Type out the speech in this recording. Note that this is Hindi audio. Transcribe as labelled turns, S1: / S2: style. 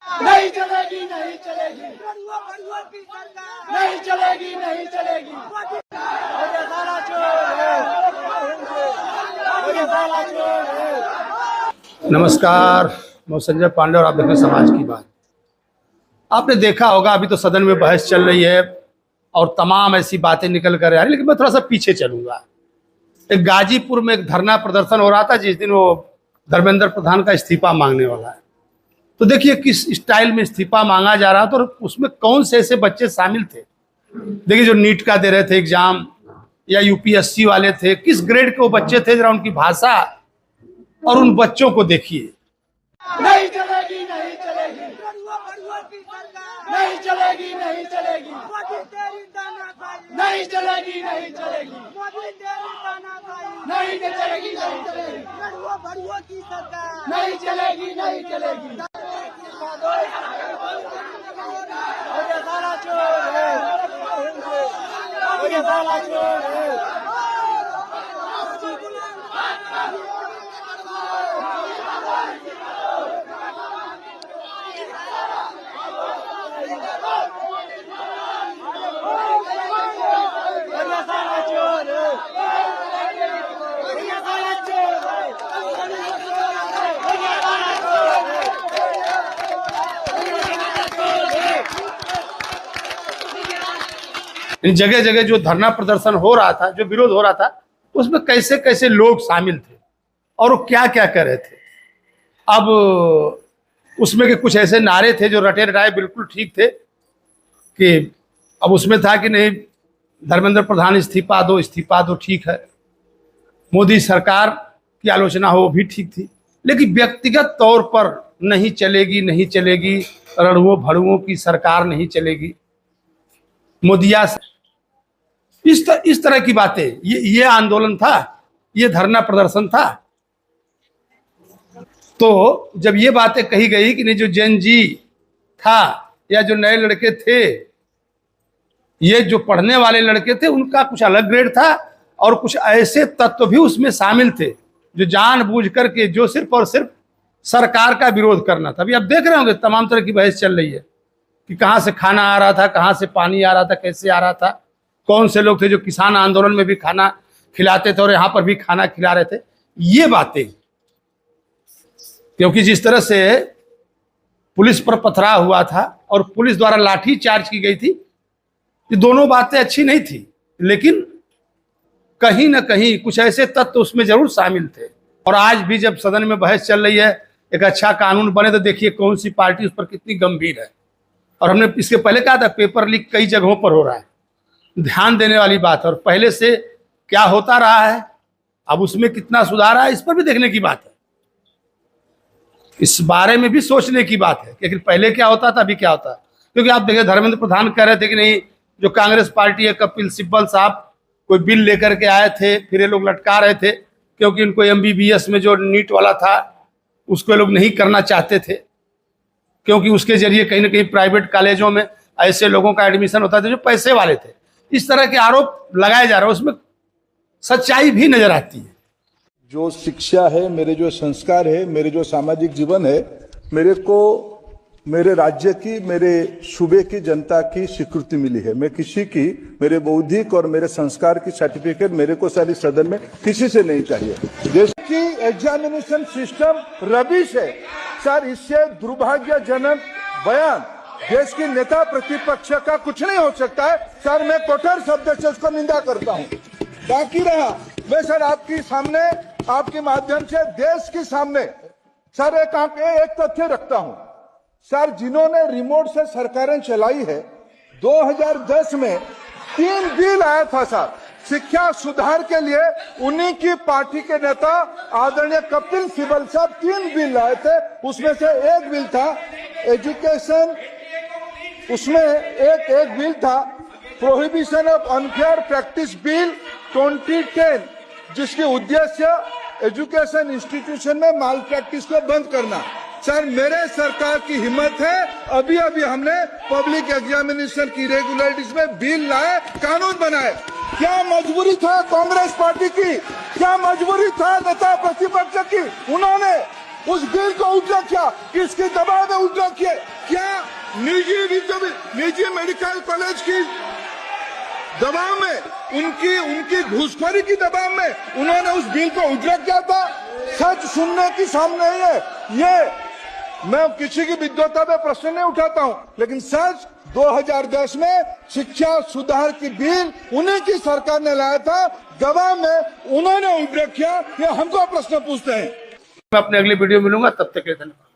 S1: नहीं चलेगी, नहीं चलेगी, नहीं चलेगी, नहीं चलेगी।
S2: नमस्कार, मैं संजय पांडे और आप देख रहे हैं समाज की बात। आपने देखा होगा अभी तो सदन में बहस चल रही है और तमाम ऐसी बातें निकल कर आ रही, लेकिन मैं थोड़ा सा पीछे चलूंगा। एक गाजीपुर में एक धरना प्रदर्शन हो रहा था जिस दिन वो धर्मेंद्र प्रधान का इस्तीफा मांगने वाला है। तो देखिए किस स्टाइल में इस्तीफा मांगा जा रहा था और उसमें कौन से ऐसे बच्चे शामिल थे। देखिए जो नीट का दे रहे थे एग्जाम या यूपीएससी वाले थे, किस ग्रेड के वो बच्चे थे, जरा उनकी भाषा और उन बच्चों को देखिए।
S1: नहीं चलेगी, नहीं चलेगी, नहीं चलेगी, नहीं चलेगी, नहीं चलेगी, नहीं चलेगी, नहीं चलेगी, नहीं चलेगी, नहीं चलेगी, नहीं चलेगी।
S2: जगह जगह जो धरना प्रदर्शन हो रहा था, जो विरोध हो रहा था, उसमें कैसे कैसे लोग शामिल थे और वो क्या क्या कर रहे थे। अब उसमें के कुछ ऐसे नारे थे जो रटे रटाए बिल्कुल ठीक थे कि अब उसमें था कि नहीं धर्मेंद्र प्रधान इस्तीफा दो, ठीक है। मोदी सरकार की आलोचना हो वो भी ठीक थी, लेकिन व्यक्तिगत तौर पर नहीं चलेगी, नहीं चलेगी, रणुओं भड़ुओं की सरकार नहीं चलेगी, मोदिया इस तरह की बातें, ये आंदोलन था, ये धरना प्रदर्शन था। तो जब ये बातें कही गई कि नहीं जो जेन जी था या जो नए लड़के थे, ये जो पढ़ने वाले लड़के थे, उनका कुछ अलग ग्रेड था और कुछ ऐसे तत्व भी उसमें शामिल थे जो जानबूझ करके जो सिर्फ और सिर्फ सरकार का विरोध करना था। अभी आप देख रहे होंगे तमाम तरह की बहस चल रही है कि कहाँ से खाना आ रहा था, कहाँ से पानी आ रहा था, कैसे आ रहा था, कौन से लोग थे जो किसान आंदोलन में भी खाना खिलाते थे और यहाँ पर भी खाना खिला रहे थे। ये बातें, क्योंकि जिस तरह से पुलिस पर पथराव हुआ था और पुलिस द्वारा लाठी चार्ज की गई थी, ये दोनों बातें अच्छी नहीं थी, लेकिन कहीं ना कहीं कुछ ऐसे तत्व उसमें जरूर शामिल थे। और आज भी जब सदन में बहस चल रही है एक अच्छा कानून बने तो देखिए कौन सी पार्टी उस पर कितनी गंभीर है। और हमने इसके पहले कहा था पेपर लीक कई जगहों पर हो रहा है, ध्यान देने वाली बात है। और पहले से क्या होता रहा है, अब उसमें कितना सुधार है, इस पर भी देखने की बात है, इस बारे में भी सोचने की बात है कि पहले क्या होता था, अभी क्या होता है। क्योंकि आप देखिए धर्मेंद्र प्रधान कह रहे थे कि नहीं जो कांग्रेस पार्टी है, कपिल सिब्बल साहब कोई बिल लेकर के आए थे, फिर ये लोग लटका रहे थे क्योंकि इनको MBBS में जो नीट वाला था उसको ये लोग नहीं करना चाहते थे, क्योंकि उसके जरिए कहीं ना कहीं प्राइवेट कॉलेजों में ऐसे लोगों का एडमिशन होता था जो पैसे वाले थे। इस तरह के आरोप लगाए जा रहे हैं, उसमें सच्चाई भी नजर आती है।
S3: जो शिक्षा है, मेरे जो संस्कार है, मेरे जो सामाजिक जीवन है, मेरे को मेरे राज्य की, मेरे सूबे की जनता की स्वीकृति मिली है। मैं किसी की, मेरे बौद्धिक और मेरे संस्कार की सर्टिफिकेट मेरे को सारी सदन में किसी से नहीं चाहिए। देश की एग्जामिनेशन सिस्टम रबिश है सर, इससे दुर्भाग्यजनक बयान देश की नेता प्रतिपक्ष का कुछ नहीं हो सकता है सर। मैं कठोर शब्द से उसको निंदा करता हूँ। बाकी रहा, मैं सर आपके सामने, आपके माध्यम से देश के सामने सर एक तथ्य रखता हूँ सर। जिन्होंने रिमोट से सरकारें चलाई है, 2010 में 3 बिल आया था सर शिक्षा सुधार के लिए। उन्हीं की पार्टी के नेता आदरणीय कपिल सिब्बल साहब 3 बिल लाए थे। उसमें से एक बिल था एजुकेशन, उसमें एक बिल था prohibition of unfair practice bill 2010, जिसकी उद्देश्य एजुकेशन इंस्टीट्यूशन में माल प्रैक्टिस को बंद करना। सर मेरे सरकार की हिम्मत है, अभी हमने पब्लिक एग्जामिनेशन की रेगुलरिटीज में बिल लाए, कानून बनाए। क्या मजबूरी था कांग्रेस पार्टी की, क्या मजबूरी था नेता प्रतिपक्ष की? उन्होंने उस बिल को उल्टा किया, किसके दबाव में उल्टा किए? क्या निजी मेडिकल कॉलेज की दबाव में, उनकी घूसखोरी की दबाव में उन्होंने उस बिल को विड्रॉ किया था? सच सुनने की सामने है ये। मैं किसी की विद्वता पे प्रश्न नहीं उठाता हूं, लेकिन सच 2010 में शिक्षा सुधार की बिल उन्हीं की सरकार ने लाया था, दबाव में उन्होंने विड्रॉ किया। ये हमको प्रश्न पूछते हैं।
S2: मैं अपने अगली वीडियो मिलूंगा, तब तक के लिए धन्यवाद।